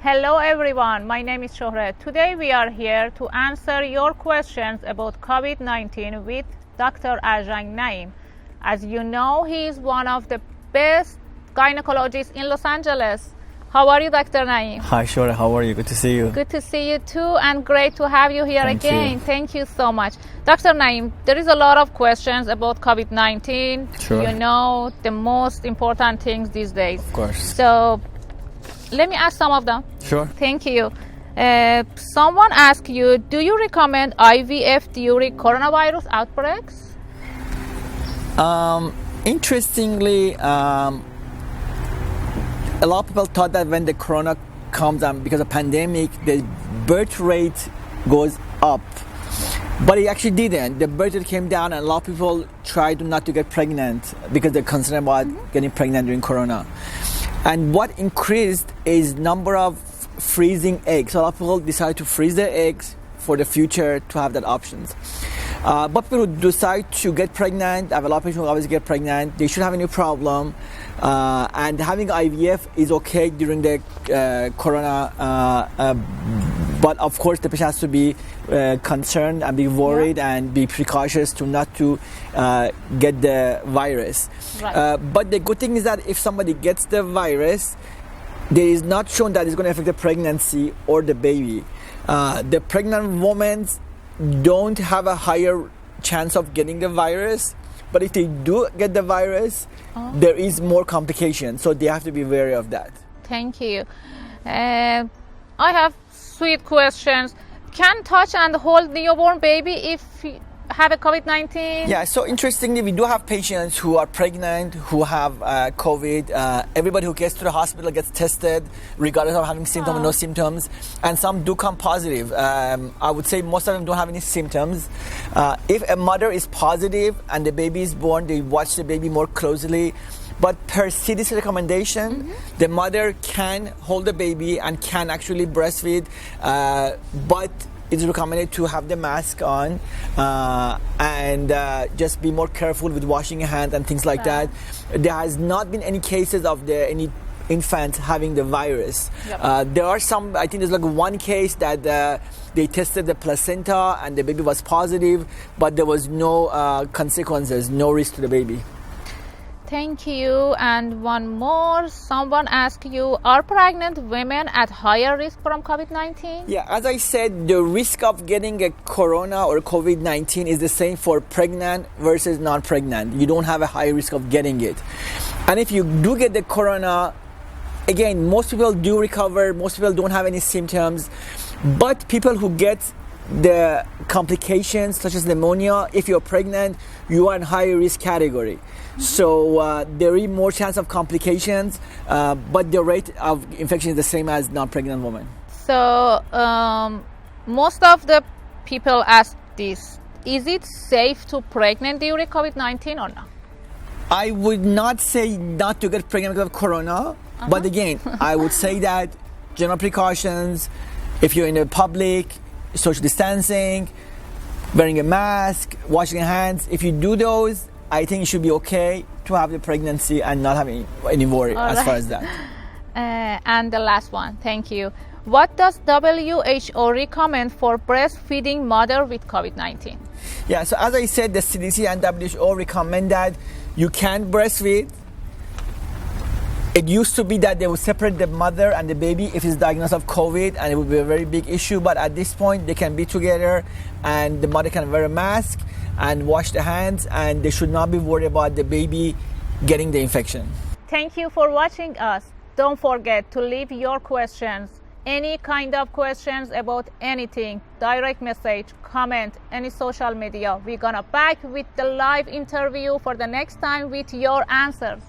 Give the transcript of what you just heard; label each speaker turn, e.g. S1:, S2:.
S1: Hello everyone, my name is Shohret. Today we are here to answer your questions about COVID-19 with Dr. Ajang Naeem. As you know, he is one of the best gynecologists in Los Angeles. How are you, Dr. Naeem?
S2: Hi, Shohret. How are you? Good to see you.
S1: Good to see you too, and great to have you here again. Thank you so much. Dr. Naeem, there is a lot of questions about COVID-19.
S2: Sure.
S1: You know, the most important things these days.
S2: Of course.
S1: So, let me ask some of them.
S2: Sure.
S1: Thank you. Someone asked you, do you recommend IVF during coronavirus outbreaks?
S2: Interestingly, a lot of people thought that when the corona comes because of pandemic, the birth rate goes up. But it actually didn't. The birth rate came down, and a lot of people tried not to get pregnant because they're concerned about getting pregnant during corona. And what increased is number of freezing eggs. So a lot of people decide to freeze their eggs for the future to have that options. But people who decide to get pregnant, I have a lot of people who always get pregnant, they shouldn't have any problem. And having IVF is okay during the corona. But of course, the patient has to be concerned and be worried and be precautious to not to get the virus.
S1: Right.
S2: But the good thing is that if somebody gets the virus, there is not shown that it's going to affect the pregnancy or the baby. The pregnant women don't have a higher chance of getting the virus, but if they do get the virus, there is more complication. So they have to be wary of that.
S1: Thank you. I have sweet questions. Can touch and hold newborn baby if you have a COVID-19?
S2: Yeah, so interestingly, we do have patients who are pregnant, who have COVID. Everybody who gets to the hospital gets tested, regardless of having symptoms or no symptoms. And some do come positive. I would say most of them don't have any symptoms. If a mother is positive and the baby is born, they watch the baby more closely. But per CDC recommendation, the mother can hold the baby and can actually breastfeed, but it's recommended to have the mask on and just be more careful with washing your hands and things like that. There has not been any cases of any infant having the virus. There are some, I think there's like one case that they tested the placenta and the baby was positive, but there was no consequences, no risk to the baby.
S1: Thank you. And one more. Someone asked you, are pregnant women at higher risk from COVID-19?
S2: Yeah, as I said, the risk of getting a corona or COVID-19 is the same for pregnant versus non-pregnant. You don't have a high risk of getting it. And if you do get the corona, again, most people do recover. Most people don't have any symptoms. But people who get the complications such as pneumonia, if you're pregnant, you are in higher risk category. So there is more chance of complications, but the rate of infection is the same as non-pregnant women.
S1: So most of the people ask this, is it safe to pregnant during COVID-19 or not?
S2: I would not say not to get pregnant because of corona, but again, I would say that general precautions, if you're in the public, social distancing, wearing a mask, washing your hands, if you do those, I think it should be okay to have the pregnancy and not have any worry as far as that.
S1: And the last one, thank you. What does WHO recommend for breastfeeding mother with COVID-19?
S2: Yeah, so as I said, the CDC and WHO recommend that you can breastfeed. It used to be that they would separate the mother and the baby if it's diagnosed of COVID, and it would be a very big issue. But at this point, they can be together, and the mother can wear a mask and wash the hands, and they should not be worried about the baby getting the infection.
S1: Thank you for watching us. Don't forget to leave your questions, any kind of questions about anything, direct message, comment, any social media. We're gonna back with the live interview for the next time with your answers.